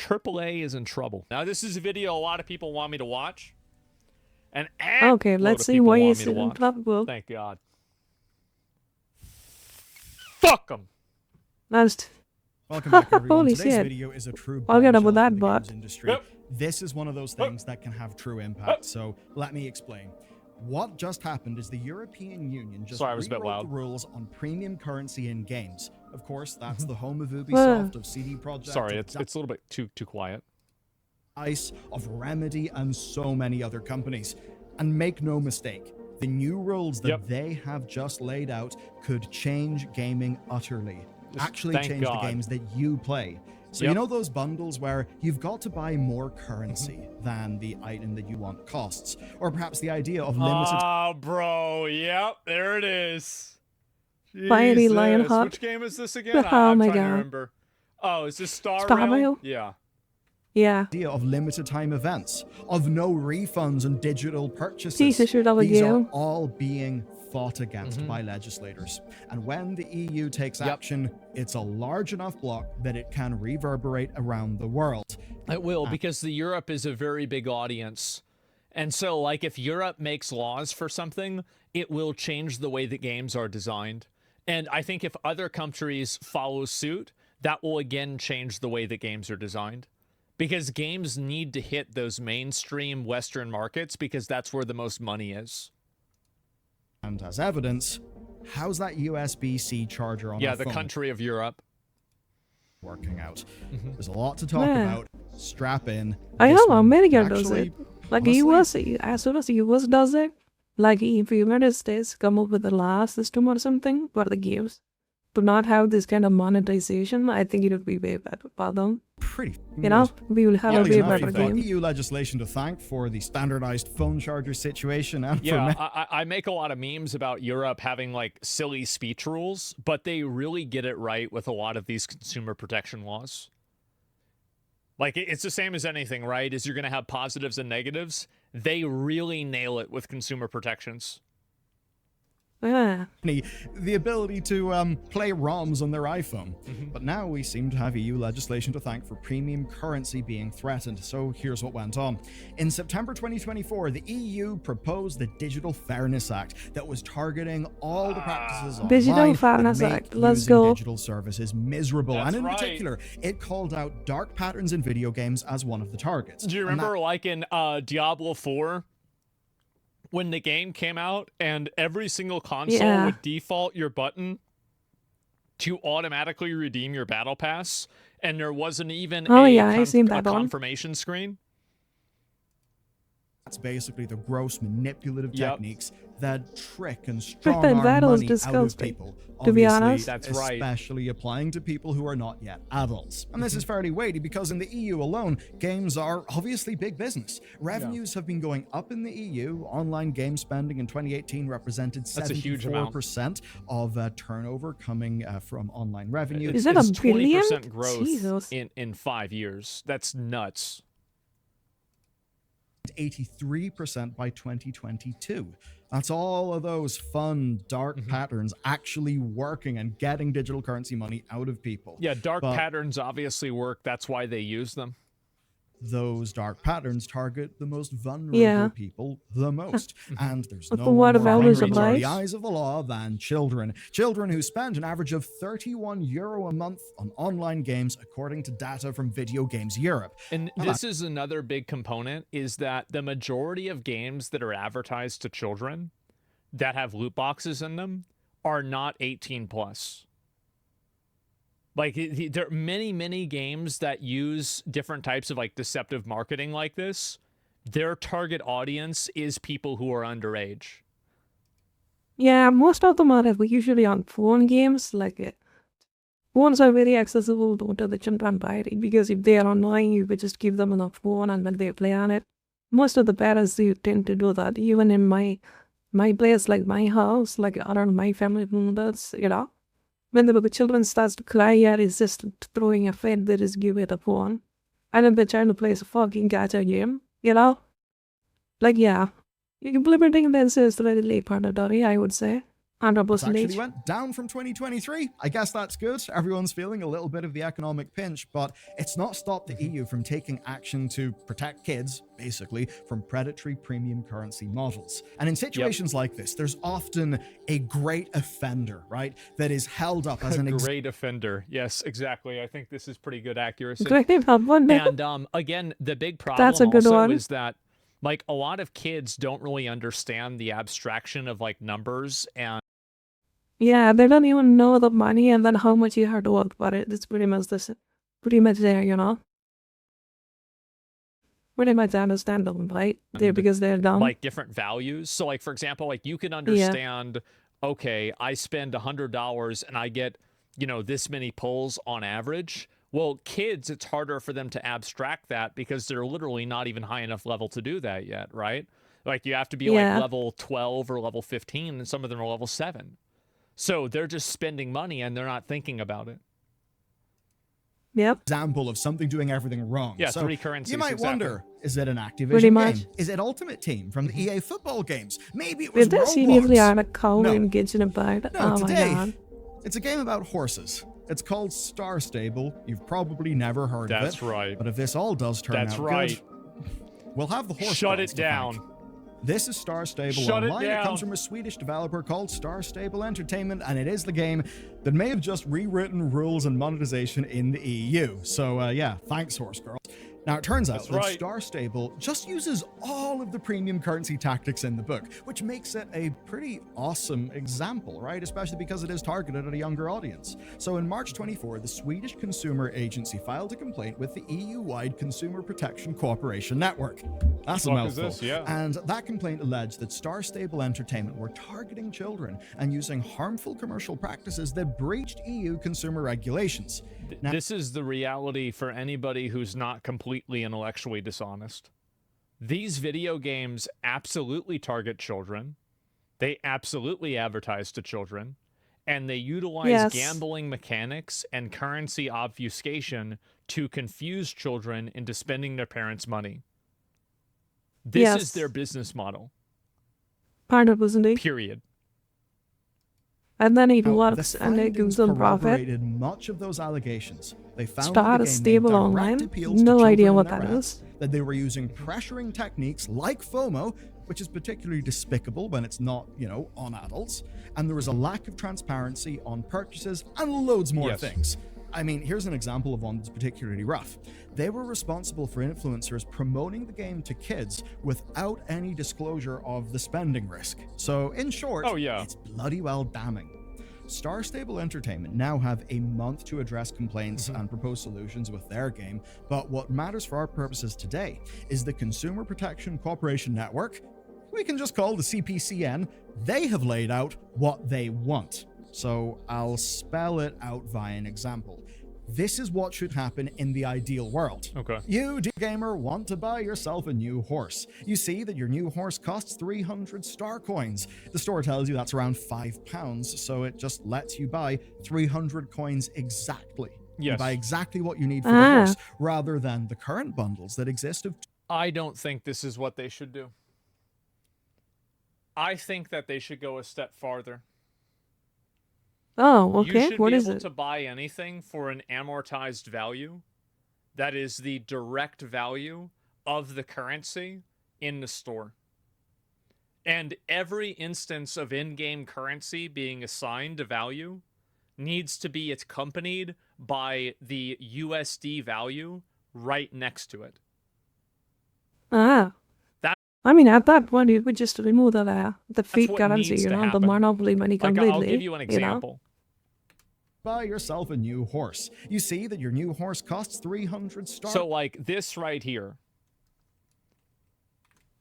AAA is in trouble. Now, this is a video a lot of people want me to watch. And okay, let's see why is it in trouble. Thank God. Fuck them. That's Welcome back, everyone. Holy Today's shit. video is a true I'll get up bombshell with that for the bot. games industry. This is one of those things that can have true impact. So let me explain. What just happened is the European Union just rewrote the rules on premium currency in games. Of course, that's the home of Ubisoft, of CD Projekt. Sorry, it's a little bit too quiet. ICE, of Remedy, and so many other companies. And make no mistake, the new rules that they have just laid out could change gaming utterly. Actually change the games that you play. So you know those bundles where you've got to buy more currency than the item that you want costs? Or perhaps the idea of limited... Oh, bro, yep, there it is. Fiery Lionheart. Which game is this again? Oh I'm my trying God. to remember. Oh, is this Star Rail? Rail? Yeah. Yeah. Idea of limited time events, of no refunds and digital purchases. These are all being fought against by legislators. And when the EU takes action, it's a large enough block that it can reverberate around the world. It will, because Europe is a very big audience. And so, like, if Europe makes laws for something, it will change the way that games are designed. And I think if other countries follow suit, that will again change the way that games are designed. Because games need to hit those mainstream Western markets because that's where the most money is. And as evidence, how's that USB-C charger on the phone country of Europe working out? There's a lot to talk about. Strap in. I know America does it. Like US, as soon as US does it, like if the United States come up with a law system or something for the games, to not have this kind of monetization, I think it would be way better for them. Pretty. You know, we will have a way better game. EU legislation to thank for the standardized phone charger situation. And I make a lot of memes about Europe having like silly speech rules, but they really get it right with a lot of these consumer protection laws. Like, it's the same as anything, right? Is you're going to have positives and negatives. They really nail it with consumer protections. Yeah. The ability to play ROMs on their iPhone. But now we seem to have EU legislation to thank for premium currency being threatened. So here's what went on. In September 2024, the EU proposed the Digital Fairness Act that was targeting all the practices online Digital Fairness Act. Let's go. Digital services miserable. That's and in particular, it called out dark patterns in video games as one of the targets. Do you remember, like in Diablo 4? When the game came out and every single console would default your button to automatically redeem your battle pass, and there wasn't even a confirmation screen? That's basically the gross manipulative techniques that trick and strong-arm money out of people. To be honest, that's especially applying to people who are not yet adults. And this is fairly weighty because in the EU alone, games are obviously big business. Revenues have been going up in the EU. Online game spending in 2018 represented 74% of turnover coming from online revenue. Is that a billion? 20% growth in 5 years. That's nuts. 83% by 2022. That's all of those fun, dark patterns actually working and getting digital currency money out of people. Yeah, dark patterns obviously work. That's why they use them. Those dark patterns target the most vulnerable people the most. And there's no more hungry to the eyes of the law than children. Children who spend an average of €31 a month on online games, according to data from Video Games Europe. And this is another big component, is that the majority of games that are advertised to children that have loot boxes in them are not 18 plus. Like, there are many games that use different types of, like, deceptive marketing like this. Their target audience is people who are underage. Yeah, most of them are usually on phone games. Like, phones are very accessible to the children, right? Because if they are annoying, you could just give them a phone and then they play on it. Most of the parents tend to do that. Even in my place, like my house, like around my family members, you know. When the children starts to cry, it's just throwing a fit, they just give it a phone. And then the child plays a fucking gacha game, you know? Like, yeah. Implementing this is really mandatory, I would say. It actually 100%. went down from 2023. I guess that's good. Everyone's feeling a little bit of the economic pinch, but it's not stopped the EU from taking action to protect kids, basically, from predatory premium currency models. And in situations like this, there's often a great offender, right, that is held up as A an great offender. Yes, exactly. I think this is pretty good accuracy. Great one. And again, the big problem That's a good also one. is that like a lot of kids don't really understand the abstraction of like numbers, and Yeah, they don't even know the money and then how much you have to work for it. It's pretty much there, you know. Pretty much understand them, right? Because they're dumb. like different values. So like for example, like you can understand, okay, I spend $100 and I get, you know, this many pulls on average. Well, kids, it's harder for them to abstract that because they're literally not even high enough level to do that yet, right? Like you have to be like level 12 or level 15, and some of them are level 7. So they're just spending money and they're not thinking about it. Yep. example of something doing everything wrong. Yeah, so 3 currencies. you might exactly. wonder, is it an Pretty Activision much. game? Is it Ultimate Team from the EA football games? Maybe it was Did they seriously Roblox. add a cow No. engaged in a bird? No, Oh my today, god. it's a game about horses. It's called Star Stable. You've probably never heard of it. That's right. But if this all does turn That's out right. good, we'll have the horse Shut gods it to thank. down. This is Star Stable Shut it Online. It comes down. from a Swedish developer called Star Stable Entertainment, and it is the game that may have just rewritten rules and monetization in the EU. So yeah, thanks, Horse Girls. Now, it turns out That's that right. Star Stable just uses all of the premium currency tactics in the book, which makes it a pretty awesome example, right? Especially because it is targeted at a younger audience. So in March 24, the Swedish Consumer Agency filed a complaint with the EU-wide Consumer Protection Cooperation Network. That's a What the fuck is mouthful. this? Yeah. And that complaint alleged that Star Stable Entertainment were targeting children and using harmful commercial practices that breached EU consumer regulations. Now, This is the reality for anybody who's not completely intellectually dishonest. These video games absolutely target children. They absolutely advertise to children. And they utilize Yes. gambling mechanics and currency obfuscation to confuse children into spending their parents' money. This is Yes. their business model. 100%. Period. And then it now, works the and it findings gives them profit. corroborated much of those allegations. They found Star that the game Stable made direct Online? appeals to No children idea in what their that apps, is. that they were using pressuring techniques like FOMO, which is particularly despicable when it's not, you know, on adults, and there was a lack of transparency on purchases and loads more Yes. things. I mean, here's an example of one that's particularly rough. They were responsible for influencers promoting the game to kids without any disclosure of the spending risk. So, in short, Oh, yeah. it's bloody well damning. Star Stable Entertainment now have a month to address complaints and propose solutions with their game, but what matters for our purposes today is the Consumer Protection Cooperation Network, we can just call the CPCN. They have laid out what they want. So I'll spell it out via an example. This is what should happen in the ideal world. Okay. You, dear gamer, want to buy yourself a new horse. You see that your new horse costs 300 star coins. The store tells you that's around £5, so it just lets you buy 300 coins exactly. You Yes. buy exactly what you need for the Ah. horse, rather than the current bundles that exist of I don't think this is what they should do. I think that they should go a step farther. Oh, You okay. should What be is able it? to buy anything for an amortized value. That is the direct value of the currency in the store. And every instance of in-game currency being assigned a value needs to be accompanied by the USD value right next to it. Ah. That- I mean, at that point, you would just remove the fake what currency, needs you to know, the happen. monopoly money Like, completely. I'll give you an know? example. buy yourself a new horse. You see that your new horse costs 300 star So, like, this right here.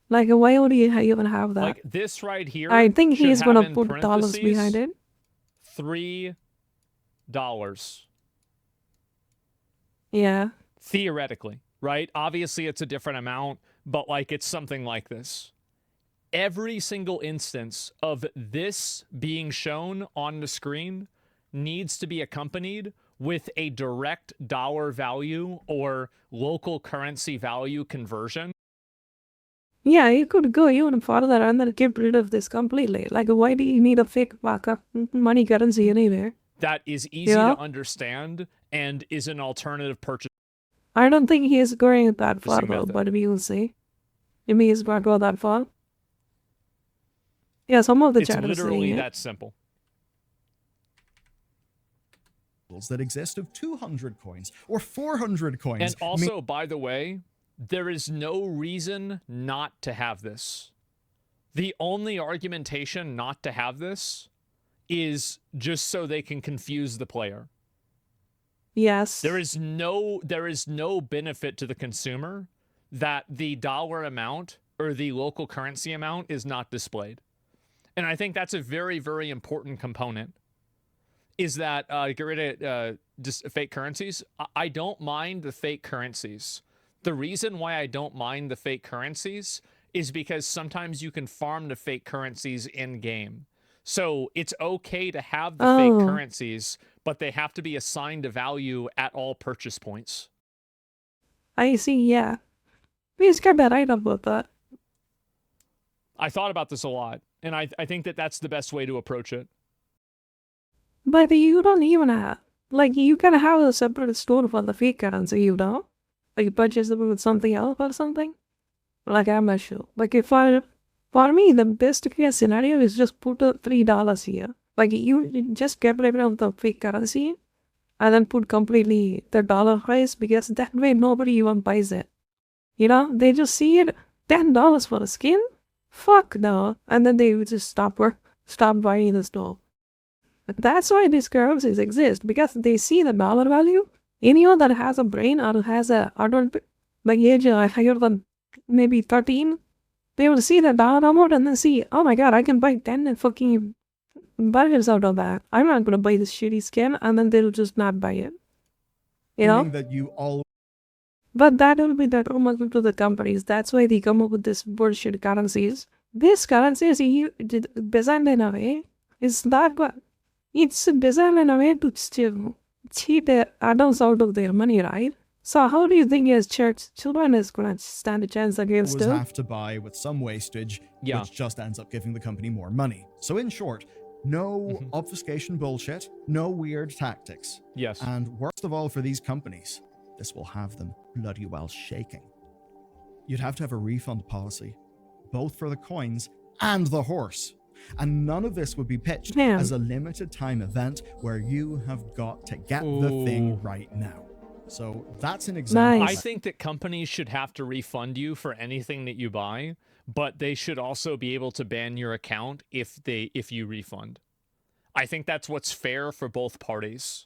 Like, why would you even have that? Like, this right here. I think should he's have gonna in put dollars behind parentheses it. $3. Yeah. Theoretically, right? Obviously, it's a different amount, but like it's something like this. Every single instance of this being shown on the screen needs to be accompanied with a direct dollar value or local currency value conversion. Yeah, you could go even further and then get rid of this completely. Like, why do you need a fake backup money currency anywhere? That is easy Yeah. to understand and is an alternative purchasing I don't think he is going that far though, method. but we will see. You mean he's not go that far? Yeah, some of the It's chat is literally saying it. that simple. that exist of 200 coins or 400 coins. And also, by the way, there is no reason not to have this. The only argumentation not to have this is just so they can confuse the player. Yes. There is no benefit to the consumer that the dollar amount or the local currency amount is not displayed. And I think that's a very, very important component, is that get rid of just fake currencies. I don't mind the fake currencies. The reason why I don't mind the fake currencies is because sometimes you can farm the fake currencies in game. So it's okay to have the fake currencies, but they have to be assigned a value at all purchase points. I see, yeah. We just got that right about that. I thought about this a lot, and I think that that's the best way to approach it. But you don't even have, like, you can have a separate store for the fake currency, you know? Like, you purchase them with something else or something? Like, I'm not sure. Like, for me, the best case scenario is just put $3 here. Like, you just get rid of the fake currency and then put completely the dollar price, because that way nobody even buys it. You know, they just see it, $10 for a skin? Fuck no. And then they would just stop buying the store. But that's why these currencies exist, because they see the dollar value. Anyone that has a brain or has a adult, like age higher than maybe 13, they will see the dollar amount and then see, oh my god, I can buy 10 fucking burgers out of that. I'm not gonna buy this shitty skin, and then they'll just not buy it. You know? That you all But that will be detrimental to the companies. That's why they come up with this bullshit currencies. This currency is designed in a way. It's not what. It's designed in a way to cheat the adults out of their money, right? So how do you think as children is going to stand a chance against always them? have to buy with some wastage, Yeah. which just ends up giving the company more money. So in short, no obfuscation bullshit, no weird tactics. Yes. And worst of all for these companies, this will have them bloody well shaking. You'd have to have a refund policy, both for the coins and the horse. And none of this would be pitched as a limited time event where you have got to get the thing right now. So that's an example. Nice. I think that companies should have to refund you for anything that you buy, but they should also be able to ban your account if you refund. I think that's what's fair for both parties.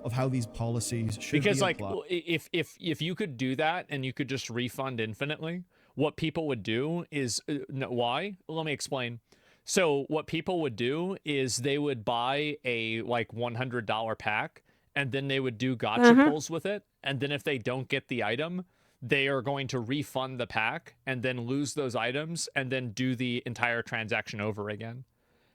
Of how these policies should because be like applied. if you could do that and you could just refund infinitely, what people would do is why? Let me explain. So what people would do is they would buy a like $100 pack, and then they would do gotcha pulls with it, and then if they don't get the item, they are going to refund the pack and then lose those items and then do the entire transaction over again.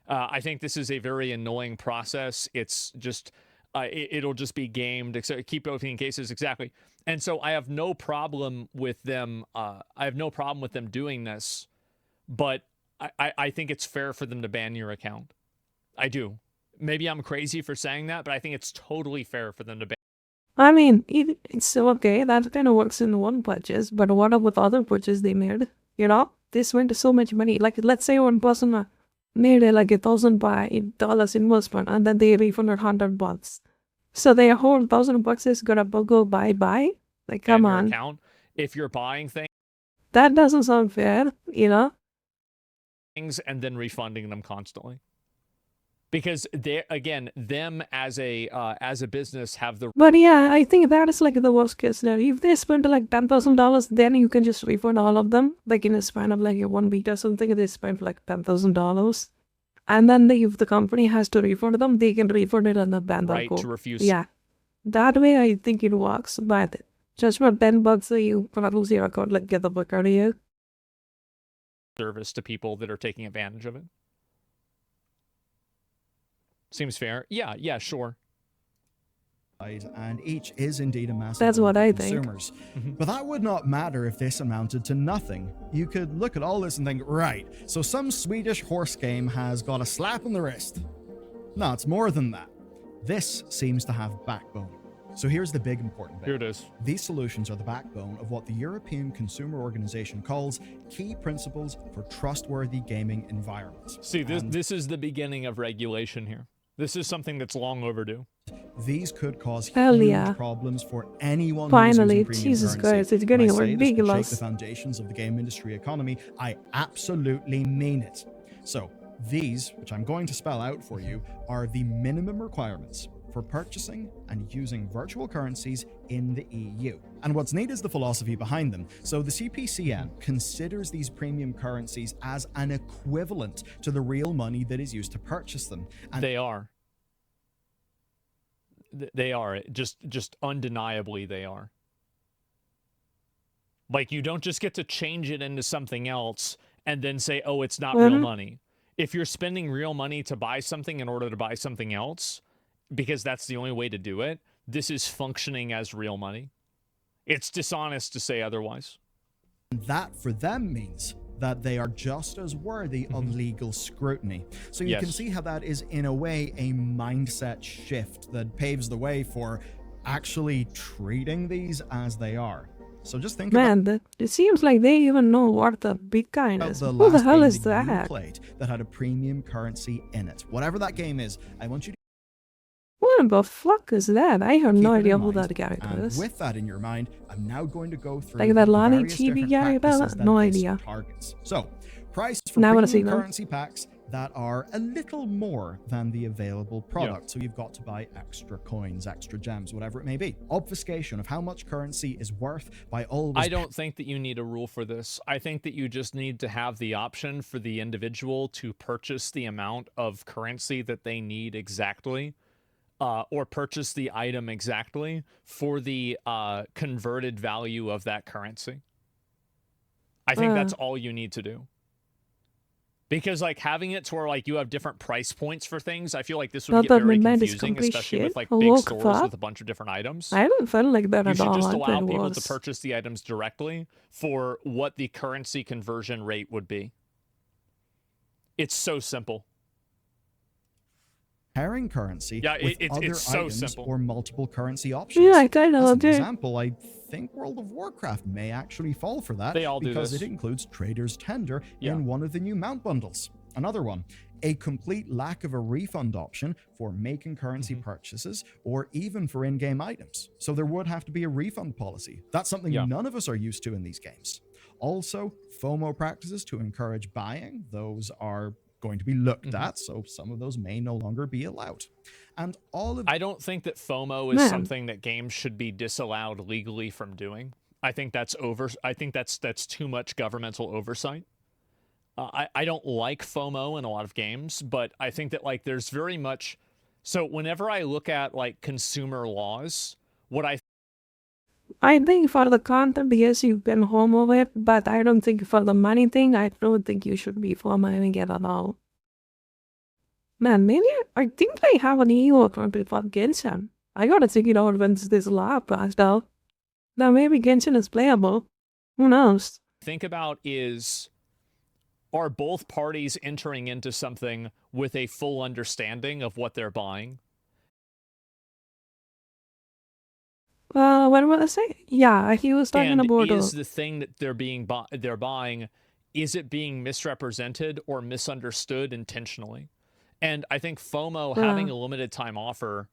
I think this is a very annoying process. It's just it'll just be gamed, keep opening cases, exactly. And so I have no problem with them. I have no problem with them doing this, but I think it's fair for them to ban your account. I do. Maybe I'm crazy for saying that, but I think it's totally fair for them to ban. I mean, it's still okay. That kind of works in one purchase, but what about with other purchases they made? You know, this went to so much money. Like, let's say one person made like $1,000 investment, and then they refunded $100. So their whole $1,000 is gonna go bye. Like, come on. Account. If you're buying things, that doesn't sound fair, you know? And then refunding them constantly. Because they, again, them as a business have the. But yeah, I think that is like the worst case scenario. If they spend like $10,000, then you can just refund all of them. Like in a span of like 1 week or something, they spend like $10,000. And then if the company has to refund them, they can refund it on the ban right code. To refuse. Yeah. That way I think it works. But just for $10, you lose your account, like get the book out of you. Service to people that are taking advantage of it. Seems fair. Yeah, sure. and each is indeed a massive That's boon what for I think. consumers. But that would not matter if this amounted to nothing. You could look at all this and think, right, so some Swedish horse game has got a slap on the wrist. No, it's more than that. This seems to have backbone. So here's the big important bit. Here it is. These solutions are the backbone of what the European Consumer Organization calls key principles for trustworthy gaming environments. See, this is the beginning of regulation here. This is something that's long overdue. These could cause Hell huge yeah. problems for anyone Finally, who's using premium Jesus currency. Christ, it's getting When I say this could shake ridiculous. the foundations of the game industry economy, I absolutely mean it. So these, which I'm going to spell out for you, are the minimum requirements for purchasing and using virtual currencies in the EU. And what's neat is the philosophy behind them. So the CPCN considers these premium currencies as an equivalent to the real money that is used to purchase them. And They are. They are. Just undeniably they are. Like, you don't just get to change it into something else and then say, oh, it's not real money. If you're spending real money to buy something in order to buy something else, because that's the only way to do it, this is functioning as real money. It's dishonest to say otherwise. that for them means that they are just as worthy of legal scrutiny. So you can see how that is, in a way, a mindset shift that paves the way for actually treating these as they are. So just think about it seems like they even know what the Bitcoin is. the Who the last hell game is that you that? played that had a premium currency in it. Whatever that game is, I want you to What the fuck is that? I have keep no it idea in who mind. that character And is. with that in your mind, I'm now going to go through Like that the Lonnie various TV different guy? practices that No this idea. targets. So, price for Now I wanna see premium them. currency packs that are a little more than the available product. So you've got to buy extra coins, extra gems, whatever it may be. Obfuscation of how much currency is worth by always I don't think that you need a rule for this. I think that you just need to have the option for the individual to purchase the amount of currency that they need exactly, or purchase the item exactly for the converted value of that currency. I think that's all you need to do. Because, like, having it to where, like, you have different price points for things, I feel like this would Not get that very midnight is confusing, complete especially shit. with, like, Oh, big look, stores fuck. with a bunch of different items. I don't feel like that You at should all. just I allow thought it people was. to purchase the items directly for what the currency conversion rate would be. It's so simple. pairing currency Yeah, with it's other so items simple. or multiple currency options. Yeah, I kind As of an do. example, I think World of Warcraft may actually fall for that They all do because this. it includes Trader's Tender Yeah. in one of the new mount bundles. Another one, a complete lack of a refund option for making currency purchases or even for in-game items. So there would have to be a refund policy. That's something none of us are used to in these games. Also, FOMO practices to encourage buying, those are going to be looked at, so some of those may no longer be allowed. And all of I don't think that FOMO is Man. something that games should be disallowed legally from doing. I think that's that's too much governmental oversight. I don't like FOMO in a lot of games, but I think that, like, there's very much. So whenever I look at, like, consumer laws, what I think for the content, yes, you can homo it, but I don't think for the money thing, I don't think you should be homoing it at all. Man, maybe I think they have an EU account for Genshin. I gotta check it out once this lab passed out. Now maybe Genshin is playable. Who knows? think about is, are both parties entering into something with a full understanding of what they're buying? What was I say? Yeah, he was talking And about. is the thing that they're buying, is it being misrepresented or misunderstood intentionally? And I think FOMO, having a limited time offer,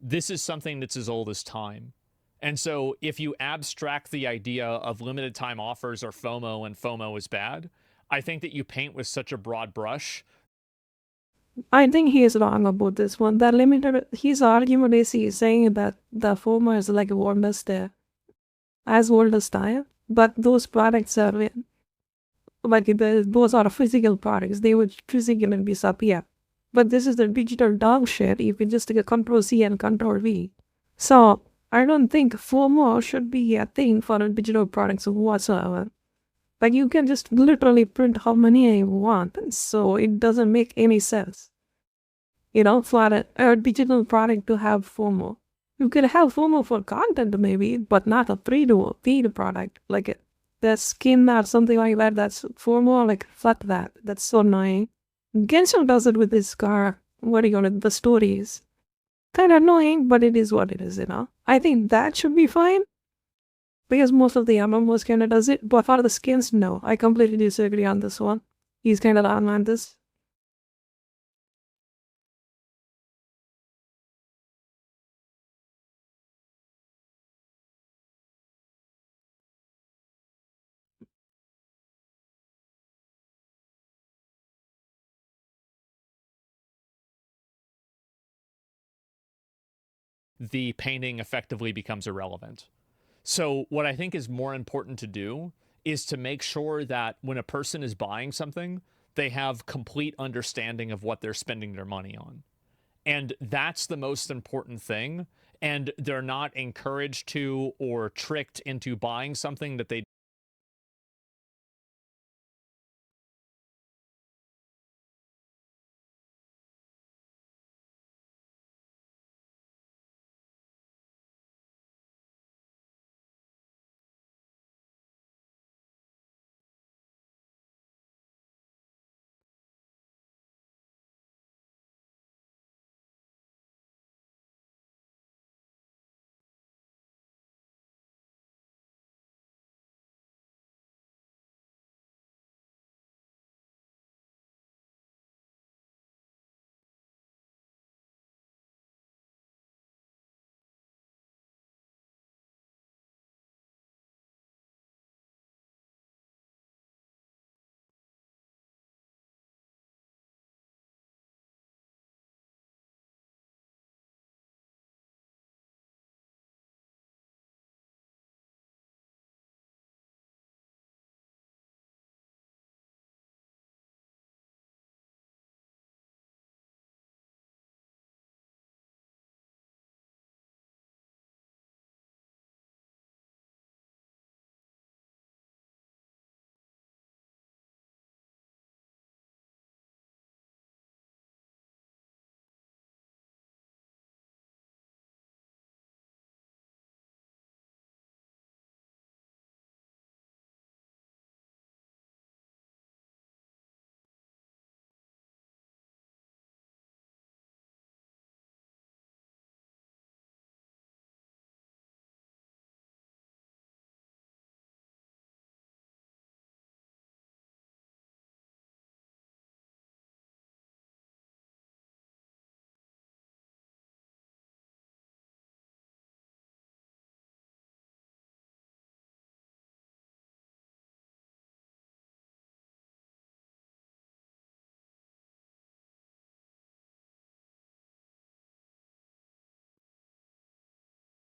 this is something that's as old as time. And so if you abstract the idea of limited time offers or FOMO and FOMO is bad, I think that you paint with such a broad brush. I think he is wrong about this one. That limited, his argument is he's saying that the FOMO is like almost as old as time, but those products are those are physical products. They would physically disappear. But this is the digital dog shit. You can just take a Control C and Control V. So I don't think FOMO should be a thing for digital products whatsoever. Like, you can just literally print how many you want, so it doesn't make any sense. You know, for a digital product to have FOMO. You could have FOMO for content maybe, but not a paid product. Like the skin or something like that, that's FOMO, like fuck that. That's so annoying. Genshin does it with his car, what do you call it, the stories. Kinda annoying, but it is what it is, I think that should be fine. Because most of the MMOs kinda does it, but for the skins, no. I completely disagree on this one. He's kinda wrong on this. The painting effectively becomes irrelevant. So what I think is more important to do is to make sure that when a person is buying something, they have complete understanding of what they're spending their money on. And that's the most important thing. And they're not encouraged to or tricked into buying something that they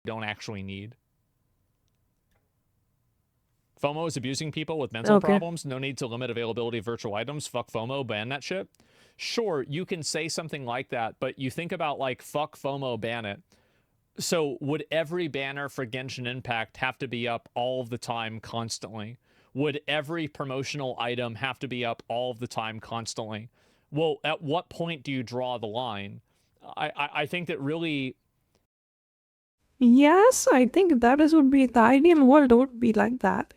don't actually need. FOMO is abusing people with mental problems. No need to limit availability of virtual items. Fuck FOMO, ban that shit. Sure, you can say something like that, but you think about like, fuck FOMO, ban it. So would every banner for Genshin Impact have to be up all the time constantly? Would every promotional item have to be up all the time constantly? Well, at what point do you draw the line? I think that really... Yes, I think that is would be the ideal world would be like that,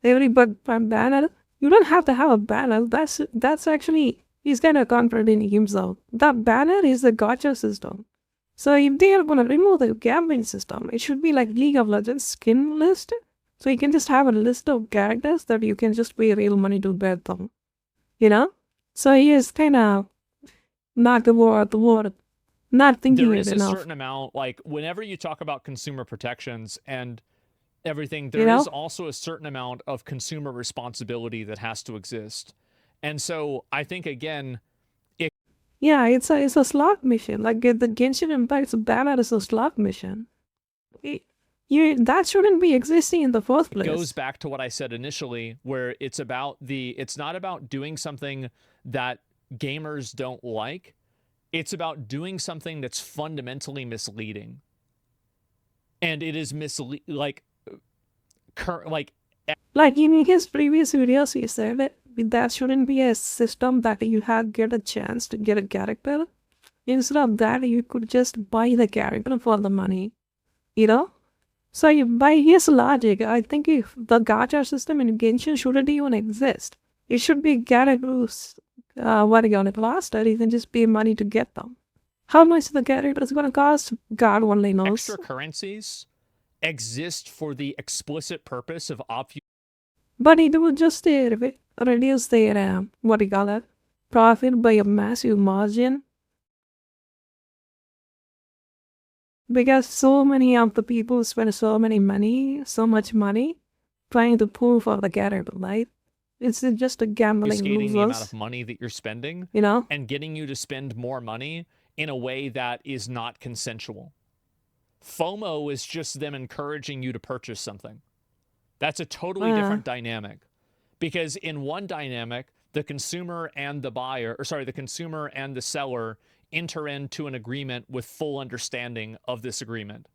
Every bug banner. You don't have to have a banner. That's actually he's kinda contradicting himself. The banner is the gacha system. So if they are gonna remove the gambling system, it should be like League of Legends skin list. So you can just have a list of characters that you can just pay real money to bet them. So he is kinda not the word. Not thinking there it is a enough. certain amount, like whenever you talk about consumer protections and everything, there is also a certain amount of consumer responsibility that has to exist. And so I think again, yeah, it's a slot mission. Like the Genshin Impact's banner is a slot mission. That shouldn't be existing in the first place. It goes back to what I said initially, where it's not about doing something that gamers don't like. It's about doing something that's fundamentally misleading. And it is like in his previous videos, he said that shouldn't be a system that you get a chance to get a character. Instead of that, you could just buy the character for the money. you know? So by his logic, I think if the gacha system in Genshin shouldn't even exist. It should be characters, what you on it faster, you can just pay money to get them. How much the character is going to cost, God only knows. Extra currencies exist for the explicit purpose of But it will just reduce their, what do you call it, profit by a massive margin. Because so many of the people spend so much money, trying to pull for the character, right? It's just a gambling obfuscating the amount of losers, money that you're spending you know? and getting you to spend more money in a way that is not consensual. FOMO is just them encouraging you to purchase something. That's a totally different dynamic. Because in one dynamic, the consumer and the consumer and the seller enter into an agreement with full understanding of this agreement.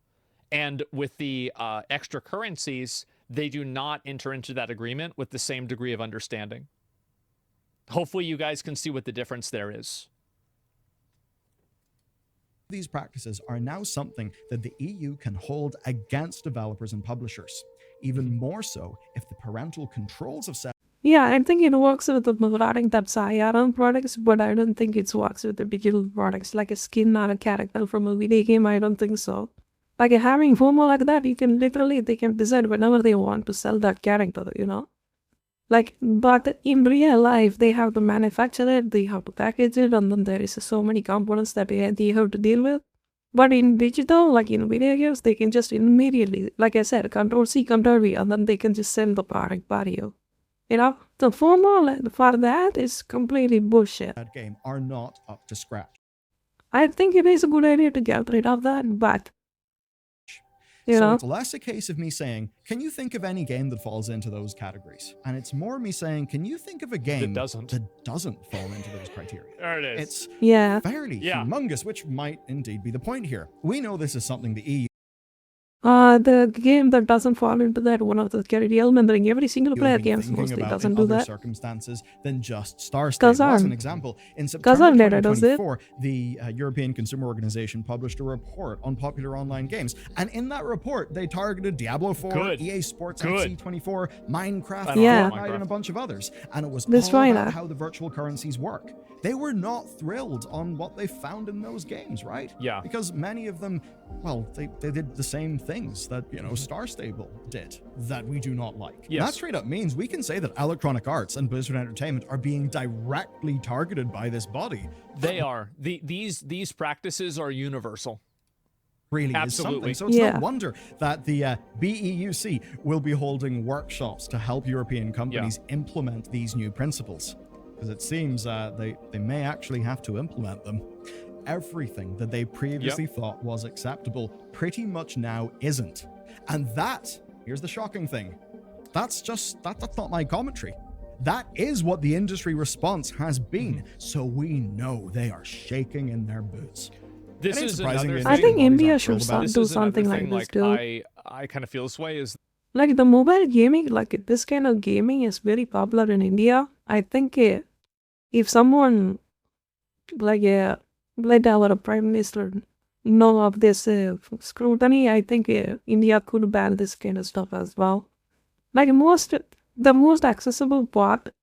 And with the extra currencies, they do not enter into that agreement with the same degree of understanding. Hopefully you guys can see what the difference there is. These practices are now something that the EU can hold against developers and publishers, even more so if the parental controls of Yeah, I think it works with the running that Sayaran products, but I don't think it works with the digital products, like a skin or a character from a video game. I don't think so. Like having FOMO like that, they can decide whenever they want to sell that character, you know? Like, but in real life, they have to manufacture it, they have to package it, and then there is so many components that they have to deal with. But in digital, like in video games, they can just immediately, like I said, Control-C, Control-V, and then they can just send the product by you. You know, the FOMO for that is completely bullshit. That game are not up to scratch. I think it is a good idea to get rid of that, but you know, it's less a case of me saying, can you think of any game that falls into those categories? And it's more me saying, can you think of a game that doesn't fall into those criteria? There it is. It's fairly humongous, which might indeed be the point here. We know this is something the EU the game that doesn't fall into that one of the criteria, remembering every single player games mostly doesn't do that. Circumstances than just Star Stable. As an example, in September 2024, the European Consumer Organization published a report on popular online games, and in that report, they targeted Diablo 4, EA Sports FC24, Minecraft, Fortnite, and a bunch of others, and it was all about how the virtual currencies work. They were not thrilled on what they found in those games, right? Yeah. Because many of them, well, they did the same things that, Star Stable did that we do not like. Yes. That straight up means we can say that Electronic Arts and Blizzard Entertainment are being directly targeted by this body. They are. These practices are universal. Really Absolutely. is something. So it's no wonder that the BEUC will be holding workshops to help European companies implement these new principles. Because it seems they may actually have to implement them. Everything that they previously thought was acceptable pretty much now isn't. And here's the shocking thing, that's not my commentary. That is what the industry response has been. So we know they are shaking in their boots. This is another thing. I think India should do something like this too. I kind of feel this way is like the mobile gaming, like this kind of gaming is very popular in India. I think if someone like let our prime minister know of this scrutiny, I think India could ban this kind of stuff as well. Like the most accessible part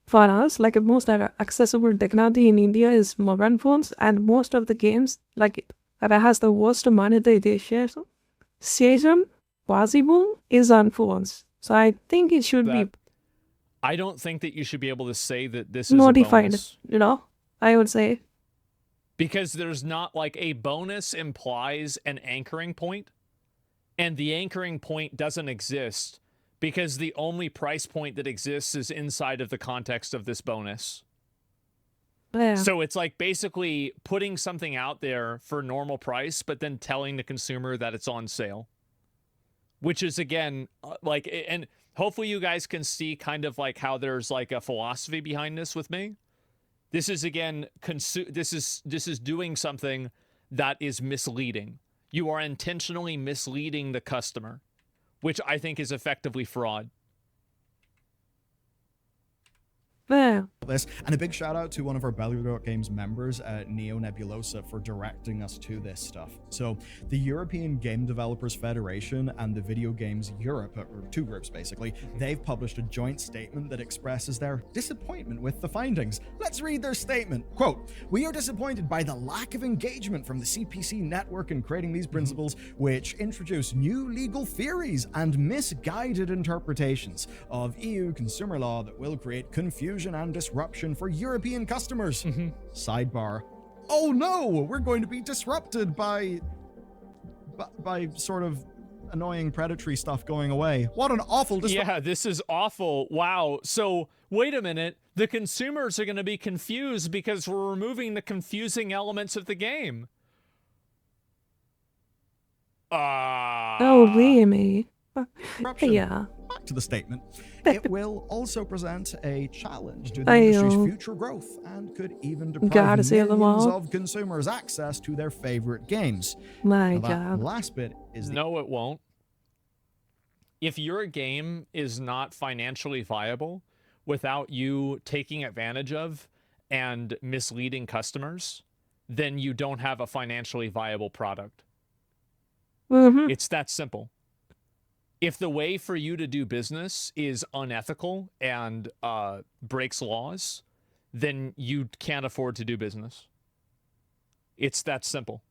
for us, like the most accessible technology in India is mobile phones, and most of the games like that has the worst monetization possible is on phones. So I think it should be. I don't think that you should be able to say that this is notified. A bonus. I would say. Because there's not like a bonus implies an anchoring point, and the anchoring point doesn't exist because the only price point that exists is inside of the context of this bonus. Yeah. So it's like basically putting something out there for normal price, but then telling the consumer that it's on sale, which is again and hopefully you guys can see kind of like how there's like a philosophy behind this with me. This is again, this is doing something that is misleading. You are intentionally misleading the customer, which I think is effectively fraud. Yeah. this. And a big shout out to one of our Belgrade Games members, Neo Nebulosa, for directing us to this stuff. So the European Game Developers Federation and the Video Games Europe, or two groups basically, they've published a joint statement that expresses their disappointment with the findings. Let's read their statement. Quote, "We are disappointed by the lack of engagement from the CPC network in creating these principles, which introduce new legal theories and misguided interpretations of EU consumer law that will create confusion and disruption for European customers." Sidebar. Oh no, we're going to be disrupted by sort of annoying predatory stuff going away. What an awful Yeah, this is awful. Wow. So wait a minute. The consumers are going to be confused because we're removing the confusing elements of the game. Oh, really? disruption. Yeah. Back to the statement. It will also present a challenge to the industry's future growth and could even deprive millions of consumers access to their favorite games. My Now, God. that last bit is No, it won't. If your game is not financially viable without you taking advantage of and misleading customers, then you don't have a financially viable product. It's that simple. If the way for you to do business is unethical and breaks laws, then you can't afford to do business. It's that simple.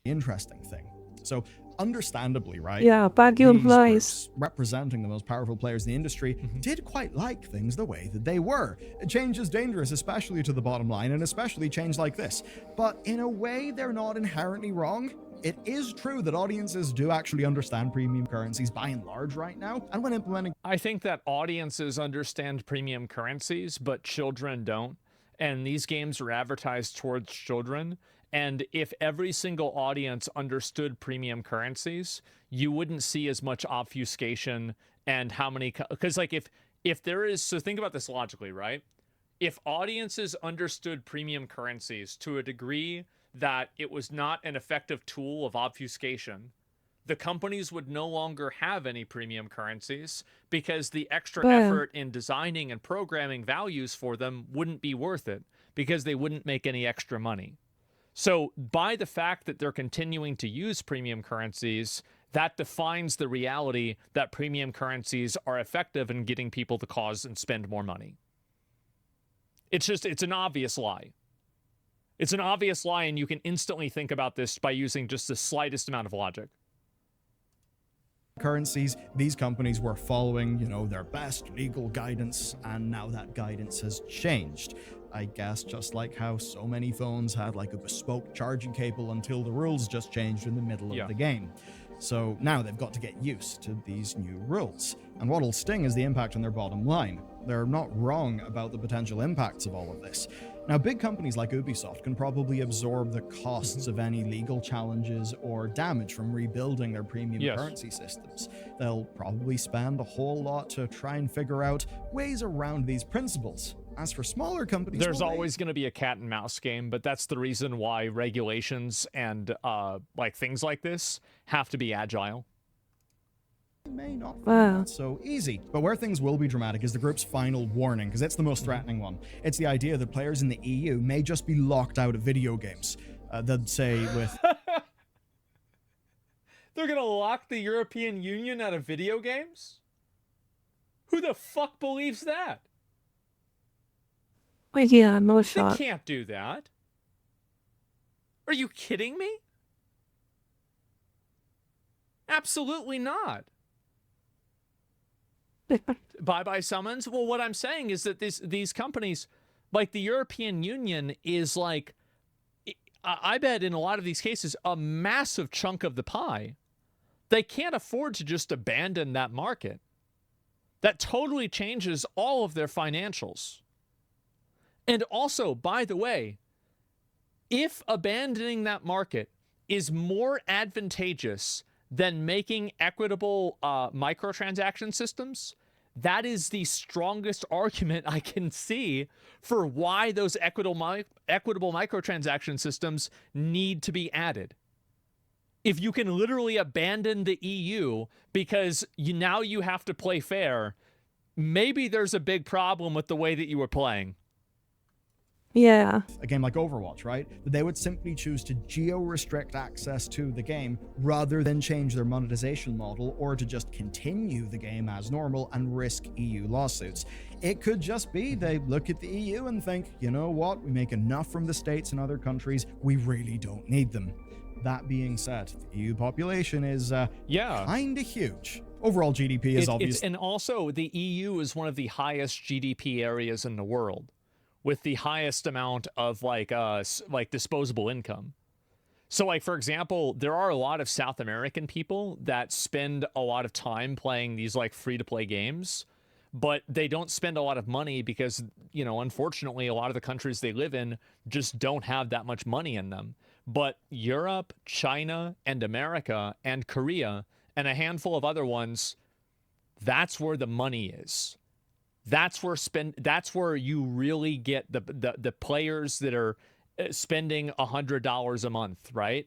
interesting thing. So understandably, right? Yeah, bad game these flies. groups, representing the most powerful players in the industry, did quite like things the way that they were. Change is dangerous, especially to the bottom line, and especially change like this. But in a way, they're not inherently wrong. It is true that audiences do actually understand premium currencies by and large right now, and when implementing... I think that audiences understand premium currencies, but children don't. And these games are advertised towards children. And if every single audience understood premium currencies, you wouldn't see as much obfuscation and how many... Because, like, if there is... So think about this logically, right? If audiences understood premium currencies to a degree that it was not an effective tool of obfuscation, the companies would no longer have any premium currencies because the extra effort in designing and programming values for them wouldn't be worth it because they wouldn't make any extra money. So by the fact that they're continuing to use premium currencies, that defines the reality that premium currencies are effective in getting people to cause and spend more money. It's an obvious lie. It's an obvious lie, and you can instantly think about this by using just the slightest amount of logic. currencies, these companies were following, their best legal guidance, and now that guidance has changed. I guess just like how so many phones had like a bespoke charging cable until the rules just changed in the middle of the game. So now they've got to get used to these new rules. And what'll sting is the impact on their bottom line. They're not wrong about the potential impacts of all of this. Now, big companies like Ubisoft can probably absorb the costs of any legal challenges or damage from rebuilding their premium currency systems. They'll probably spend a whole lot to try and figure out ways around these principles. As for smaller companies... There's always going to be a cat and mouse game, but that's the reason why regulations and like things like this have to be agile. May not be so easy. But where things will be dramatic is the group's final warning, because it's the most threatening one. It's the idea that players in the EU may just be locked out of video games. They'd say with... They're going to lock the European Union out of video games? Who the fuck believes that? Well, yeah, no shot. They can't do that. Are you kidding me? Absolutely not. Bye-bye summons? Well, what I'm saying is that these companies, like the European Union, is like, I bet in a lot of these cases, a massive chunk of the pie. They can't afford to just abandon that market. That totally changes all of their financials. And also, by the way, if abandoning that market is more advantageous than making equitable microtransaction systems, that is the strongest argument I can see for why those equitable microtransaction systems need to be added. If you can literally abandon the EU because now you have to play fair, maybe there's a big problem with the way that you were playing. Yeah. A game like Overwatch, right? They would simply choose to geo-restrict access to the game rather than change their monetization model or to just continue the game as normal and risk EU lawsuits. It could just be they look at the EU and think, you know what, we make enough from the States and other countries, we really don't need them. That being said, the EU population is kind of huge. Overall GDP is obviously... And also, the EU is one of the highest GDP areas in the world, with the highest amount of like disposable income. So like, for example, there are a lot of South American people that spend a lot of time playing these like free-to-play games, but they don't spend a lot of money because, you know, unfortunately, a lot of the countries they live in just don't have that much money in them. But Europe, China, and America, and Korea, and a handful of other ones, that's where the money is. That's where you really get the players that are spending $100 a month, right?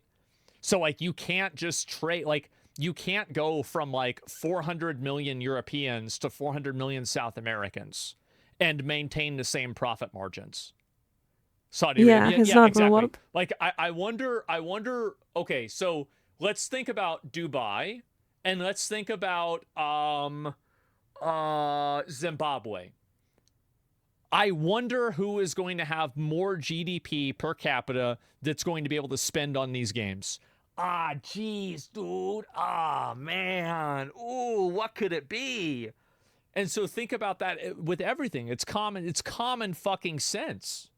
So like, you can't just trade, like, you can't go from like 400 million Europeans to 400 million South Americans and maintain the same profit margins. Saudi Arabia, it's not exactly. gonna work. Like, I wonder. Okay, so let's think about Dubai, and let's think about Zimbabwe. I wonder who is going to have more GDP per capita that's going to be able to spend on these games. Ah, geez, dude. Ah, man. Ooh, what could it be? And so think about that with everything. It's common fucking sense.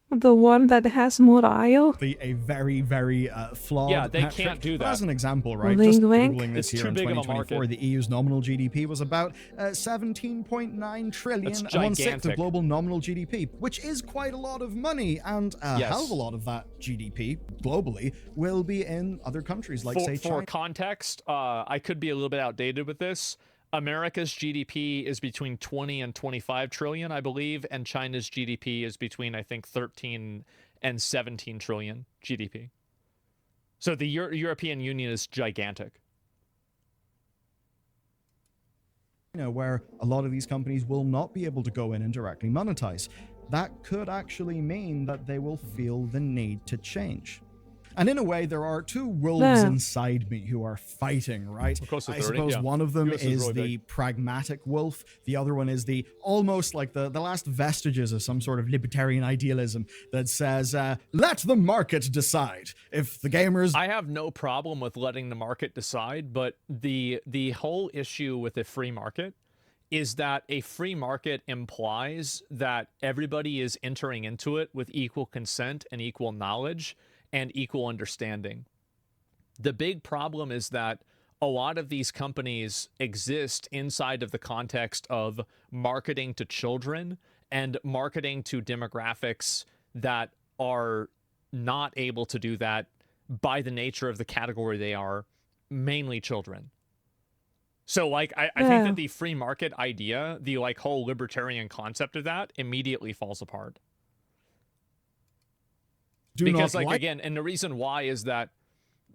The one that has more IO. A very, very flawed. Yeah, they metric. can't do that. But as an example, right? Wink, Just wink. Googling this It's here too in big of a 2024, market. the EU's nominal GDP was about 17.9 trillion, That's and 1/6 of gigantic. global nominal GDP, which is quite a lot of money, and a Yes. hell of a lot of that GDP globally will be in other countries like, say, For China. context, I could be a little bit outdated with this. America's GDP is between 20 and 25 trillion, I believe, and China's GDP is between, I think, 13 and 17 trillion GDP. So the European Union is gigantic. Where a lot of these companies will not be able to go in and directly monetize. That could actually mean that they will feel the need to change. And in a way, there are two wolves inside me who are fighting, right? We're close to I 30, suppose yeah. one of them US is is really the big. pragmatic wolf. The other one is the almost like the last vestiges of some sort of libertarian idealism that says, let the market decide. If the gamers... I have no problem with letting the market decide, but the whole issue with a free market is that a free market implies that everybody is entering into it with equal consent and equal knowledge and equal understanding. The big problem is that a lot of these companies exist inside of the context of marketing to children and marketing to demographics that are not able to do that by the nature of the category they are, mainly children. So like, I think that the free market idea, the like whole libertarian concept of that immediately falls apart. Because like, again, and the reason why is that,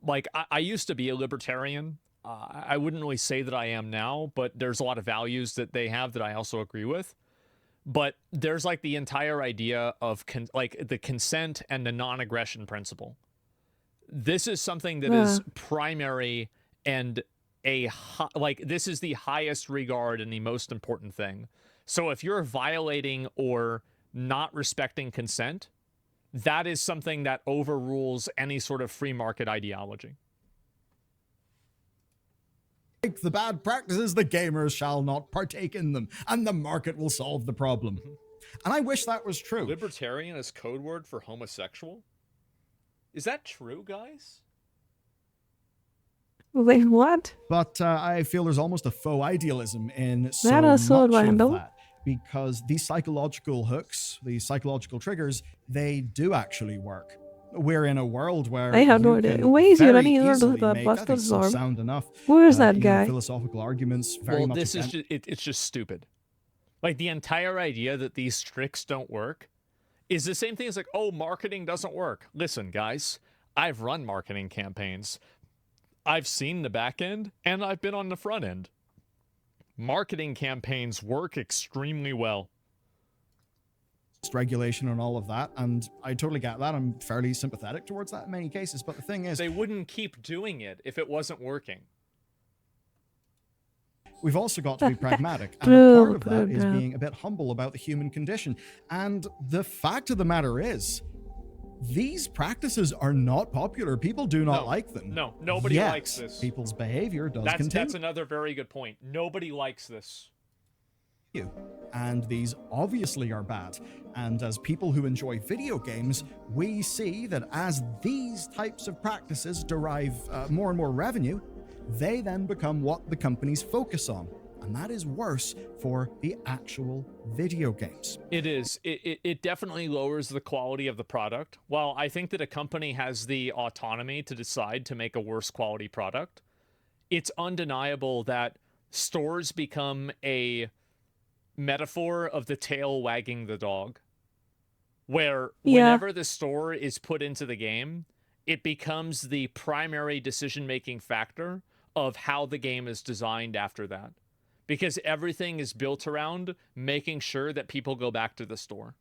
like, I used to be a libertarian. I wouldn't really say that I am now, but there's a lot of values that they have that I also agree with. But there's like the entire idea of like the consent and the non-aggression principle. This is something that is primary and this is the highest regard and the most important thing. So if you're violating or not respecting consent, that is something that overrules any sort of free market ideology. The bad practices, the gamers shall not partake in them, and the market will solve the problem. And I wish that was true. Libertarian is code word for homosexual? Is that true, guys? Wait, what? But I feel there's almost a faux idealism in so That is so much random. of that. Because these psychological hooks, these psychological triggers, they do actually work. We're in a world where I have no idea. Why is he running into the Buster's arm? Sound enough. Who is that guy? Philosophical arguments very much. This is just, it's just stupid. Like the entire idea that these tricks don't work is the same thing as like, oh, marketing doesn't work. Listen, guys, I've run marketing campaigns. I've seen the back end and I've been on the front end. Marketing campaigns work extremely well. Regulation and all of that, and I totally get that. I'm fairly sympathetic towards that in many cases, but the thing is, They wouldn't keep doing it if it wasn't working. we've also got to be pragmatic, and True, part of that true, is true. being a bit humble about the human condition. And the fact of the matter is, these practices are not popular. People do not No, like them. no, nobody Yet, likes this. People's behavior does That's continue. another very good point. Nobody likes this. And these obviously are bad. And as people who enjoy video games, we see that as these types of practices derive more and more revenue, they then become what the companies focus on. And that is worse for the actual video games. It is. It definitely lowers the quality of the product. While I think that a company has the autonomy to decide to make a worse quality product, it's undeniable that stores become a metaphor of the tail wagging the dog, where whenever the store is put into the game, it becomes the primary decision-making factor of how the game is designed after that, because everything is built around making sure that people go back to the store.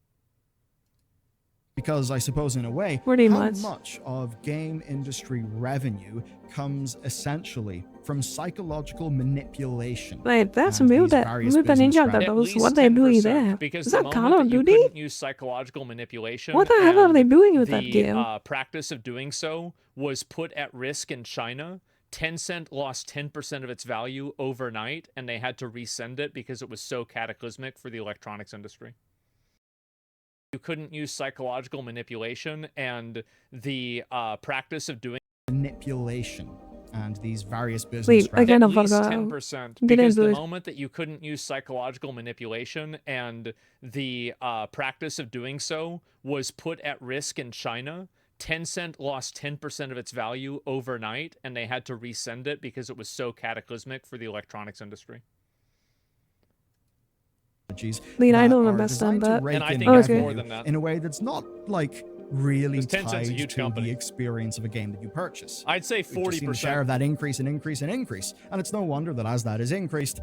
Because I suppose in a way, how much of game industry revenue comes essentially from psychological manipulation? Wait, that's moved the ninja. That was what they're doing there. Because Is the that Call moment of that you Duty? couldn't use psychological manipulation, What the hell are they doing with that the game? practice of doing so was put at risk in China. Tencent lost 10% of its value overnight, and they had to resend it because it was so cataclysmic for the electronics industry. You couldn't use psychological manipulation, and the practice of doing manipulation and these various business Wait, I kind of at least forgot. 10%, Didn't because do the it. moment that you couldn't use psychological manipulation and the practice of doing so was put at risk in China, Tencent lost 10% of its value overnight, and they had to resend it because it was so cataclysmic for the electronics industry. I don't understand that. And I think it's more than that. In a way that's not like really Tencent's a tied huge to company. the experience of a game that you purchase. I'd say We've just seen the share 40%. of that increase and increase and increase, and it's no wonder that as that is increased,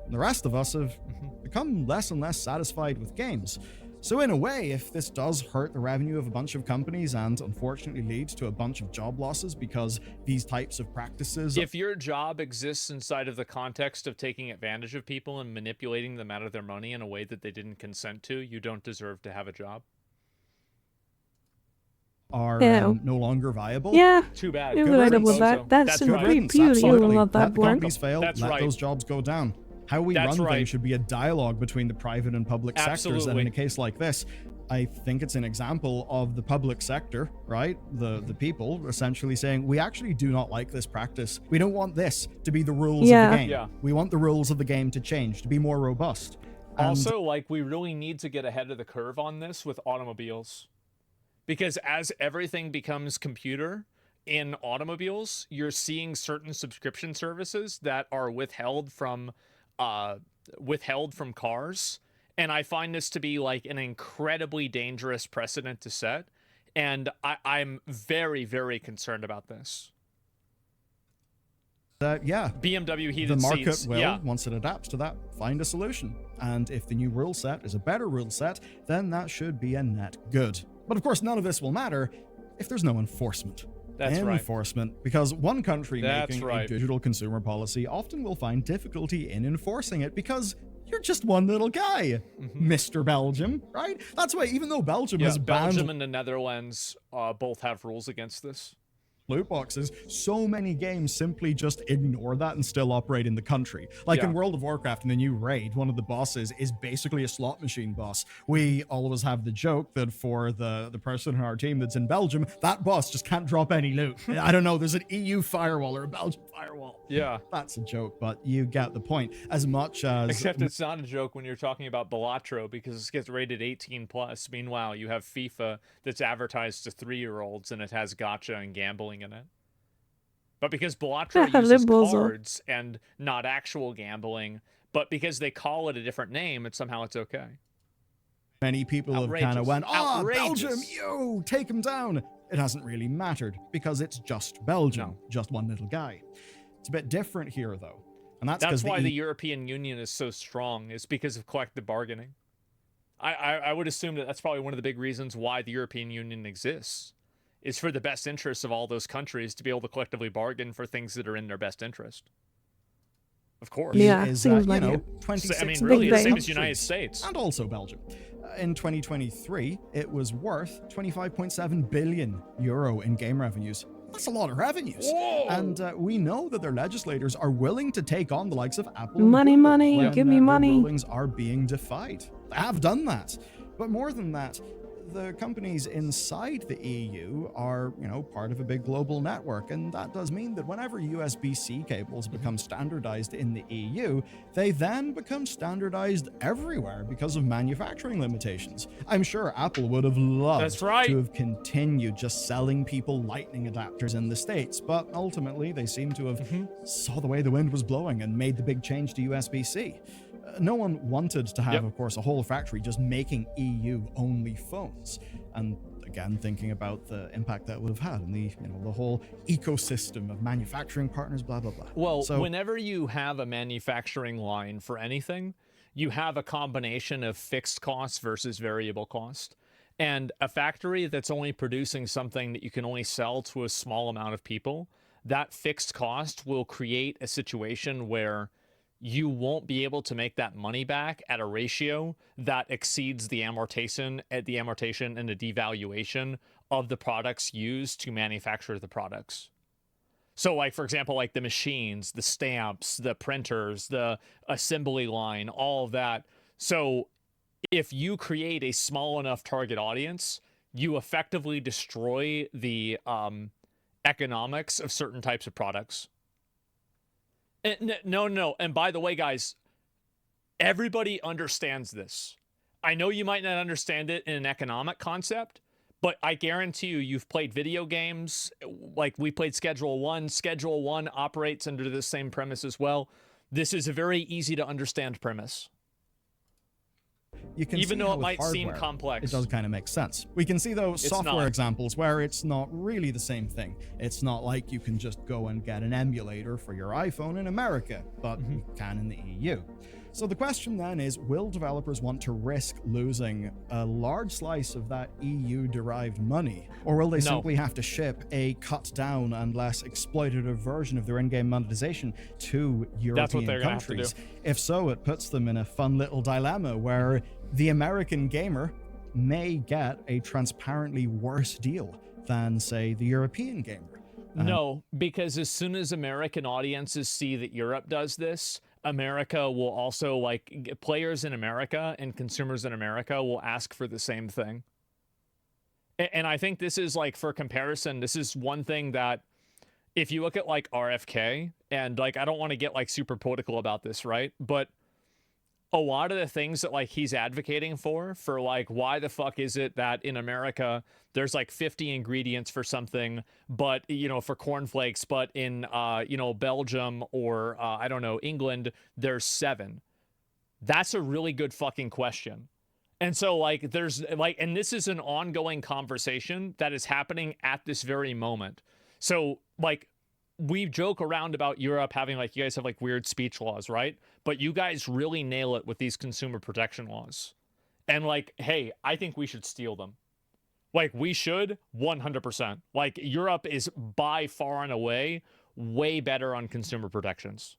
the rest of us have become less and less satisfied with games. So in a way, if this does hurt the revenue of a bunch of companies and unfortunately leads to a bunch of job losses because these types of practices... If your job exists inside of the context of taking advantage of people and manipulating them out of their money in a way that they didn't consent to, you don't deserve to have a job. are no longer viable. Yeah. Too bad. You're right about that. That's in great beauty. You will not that Let the one. companies fail, let those jobs go down. How we run things should be a dialogue between the private and public sectors. And in a case like this, I think it's an example of the public sector, right? The people essentially saying, we actually do not like this practice. We don't want this to be the rules of the game. Yeah. We want the rules of the game to change, to be more robust. And Also, like, we really need to get ahead of the curve on this with automobiles. Because as everything becomes computer in automobiles, you're seeing certain subscription services that are withheld from cars. And I find this to be like an incredibly dangerous precedent to set. And I'm very, very concerned about this. yeah, BMW heated the market seats. will, once it adapts to that, find a solution. And if the new rule set is a better rule set, then that should be a net good. But of course, none of this will matter if there's no enforcement. That's right. Enforcement, because one country making a digital consumer policy often will find difficulty in enforcing it because you're just one little guy, Mr. Belgium, right? That's why even though Belgium has banned Belgium and the Netherlands both have rules against this. Loot boxes, so many games simply just ignore that and still operate in the country. Like in World of Warcraft, in the new raid, one of the bosses is basically a slot machine boss. We always have the joke that for the person in our team that's in Belgium, that boss just can't drop any loot. I don't know, there's an EU firewall or a Belgian firewall. Yeah. That's a joke, but you get the point. As much as... Except it's not a joke when you're talking about Balatro because it gets rated 18+. Meanwhile, you have FIFA that's advertised to 3-year-olds and it has gacha and gambling in it. But because Balatro uses cards and not actual gambling, but because they call it a different name, somehow it's okay. Many people have kind of went, Belgium, you, take him down. It hasn't really mattered because it's just Belgium, just one little guy. It's a bit different here, though. And that's That's because why the European Union is so strong, is because of collective bargaining. I would assume that that's probably one of the big reasons why the European Union exists, is for the best interests of all those countries to be able to collectively bargain for things that are in their best interest. Of course. Yeah, is, seems like you know, it. 26 I mean, Big really, the thing. same as United States. and also Belgium. In 2023, it was worth 25.7 billion euro in game revenues. That's a lot of revenues. Whoa! And we know that their legislators are willing to take on the likes of Apple Money, and Google money, when, give me their money. rulings are being defied. They have done that. But more than that, the companies inside the EU are, you know, part of a big global network, and that does mean that whenever USB-C cables become standardized in the EU, they then become standardized everywhere because of manufacturing limitations. I'm sure Apple would have loved That's right. to have continued just selling people lightning adapters in the States, but ultimately they seem to have saw the way the wind was blowing and made the big change to USB-C. No one wanted to have, of course, a whole factory just making EU-only phones. And again, thinking about the impact that would have had on the, you know, the whole ecosystem of manufacturing partners, blah, blah, blah. Well, so, whenever you have a manufacturing line for anything, you have a combination of fixed costs versus variable cost. And a factory that's only producing something that you can only sell to a small amount of people, that fixed cost will create a situation where you won't be able to make that money back at a ratio that exceeds the amortization and the devaluation of the products used to manufacture the products. So, like, for example, like the machines, the stamps, the printers, the assembly line, all of that. So if you create a small enough target audience, you effectively destroy the economics of certain types of products. No. And by the way, guys, everybody understands this. I know you might not understand it in an economic concept, but I guarantee you've played video games. Like we played Schedule 1. Schedule 1 operates under the same premise as well. This is a very easy to understand premise. you can Even see though how it with might seem hardware, complex. it does kind of make sense. We can see those software not. examples where it's not really the same thing. It's not like you can just go and get an emulator for your iPhone in America, but you can in the EU. So the question then is, will developers want to risk losing a large slice of that EU-derived money? Or will they simply have to ship a cut-down and less exploitative version of their in-game monetization to European countries? If so, it puts them in a fun little dilemma where the American gamer may get a transparently worse deal than, say, the European gamer. No, because as soon as American audiences see that Europe does this, America will also, like, players in America and consumers in America will ask for the same thing. And I think this is, like, for comparison, this is one thing that if you look at, like, RFK, and, like, I don't want to get, like, super political about this, right? But a lot of the things that, like, he's advocating for, like, why the fuck is it that in America there's like 50 ingredients for something, but, you know, for cornflakes, but in, you know, Belgium or, I don't know, England, there's 7. That's a really good fucking question. And so, like, there's, like, and this is an ongoing conversation that is happening at this very moment. So, like, we joke around about Europe having, like, you guys have, like, weird speech laws, right? But you guys really nail it with these consumer protection laws. And, like, hey, I think we should steal them. Like, we should 100%. Like, Europe is by far and away way better on consumer protections.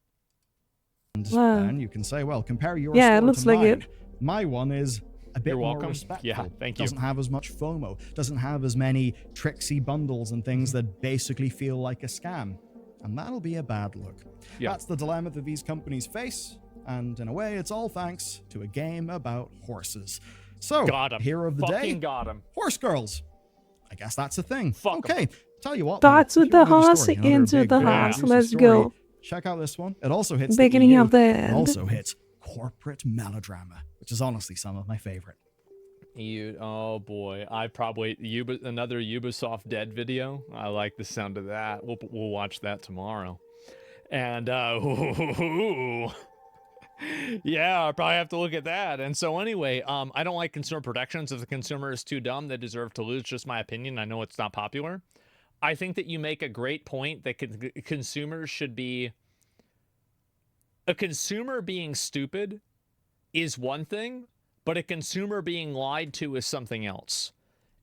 And you can say, well, compare your Yeah, store it looks to like mine. it. My one is a bit You're more welcome. respectful. Yeah, thank you. Doesn't have as much FOMO. Doesn't have as many tricksy bundles and things that basically feel like a scam. And that'll be a bad look. Yeah. That's the dilemma that these companies face. And in a way, it's all thanks to a game about horses. So, Got him. hero of the Fucking day, got him. horse girls. I guess that's a thing. Fuck 'em. Okay, tell you what. Starts though, with if you the wanna do horse, story, another into big, the horse. juicy Let's story, go. Check out this one. It also hits Beginning the EU. of the It end. also hits corporate melodrama, which is honestly some of my favorite. Oh boy, another Ubisoft Dead video. I like the sound of that. We'll watch that tomorrow. And yeah, I'll probably have to look at that. And so anyway, I don't like consumer protections. If the consumer is too dumb, they deserve to lose. Just my opinion. I know it's not popular. I think that you make a great point that consumers should be a consumer being stupid is one thing, but a consumer being lied to is something else.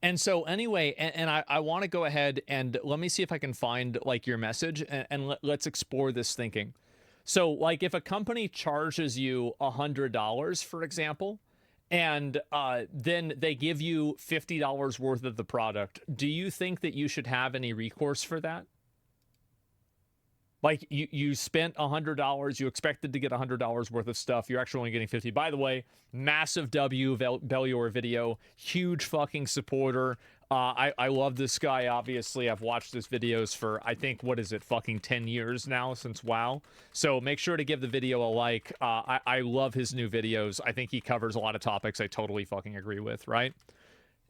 And so anyway, and I want to go ahead and let me see if I can find like your message, and let's explore this thinking. So like if a company charges you $100, for example, and then they give you $50 worth of the product, do you think that you should have any recourse for that? Like you spent $100, you expected to get $100 worth of stuff. You're actually only getting 50. By the way, massive W Bellior video, huge fucking supporter. I love this guy. Obviously, I've watched his videos for, I think, what is it, fucking 10 years now since WoW. So make sure to give the video a like. I love his new videos. I think he covers a lot of topics I totally fucking agree with, right?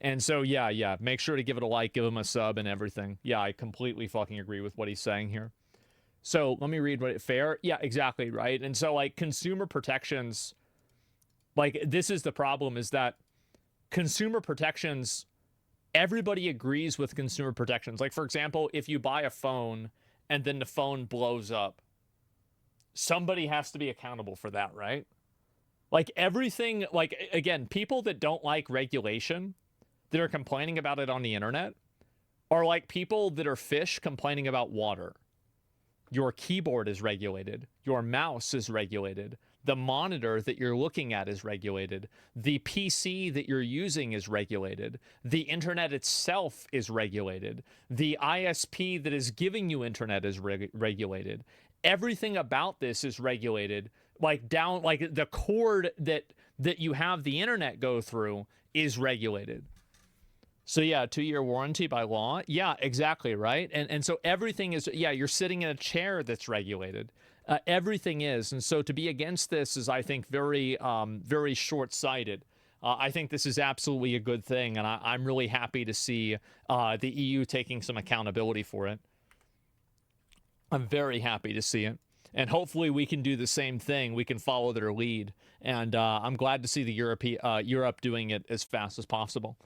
And so, yeah, make sure to give it a like, give him a sub and everything. Yeah, I completely fucking agree with what he's saying here. So let me read what it fair. Yeah, exactly, right? And so like consumer protections, like this is the problem, is that consumer protections, everybody agrees with consumer protections. Like, for example, if you buy a phone and then the phone blows up, somebody has to be accountable for that, right? Like everything, like again, people that don't like regulation, that are complaining about it on the internet, are like people that are fish complaining about water. Your keyboard is regulated. Your mouse is regulated. The monitor that you're looking at is regulated. The PC that you're using is regulated. The internet itself is regulated. The ISP that is giving you internet is regulated. Everything about this is regulated. Like down, like the cord that you have the internet go through is regulated. So yeah, 2-year warranty by law. Yeah, exactly, right? And so everything is, yeah, you're sitting in a chair that's regulated. Everything is. And so to be against this is, I think, very, very short-sighted. I think this is absolutely a good thing, and I'm really happy to see the EU taking some accountability for it. I'm very happy to see it. And hopefully we can do the same thing. We can follow their lead. And I'm glad to see the Europe doing it as fast as possible.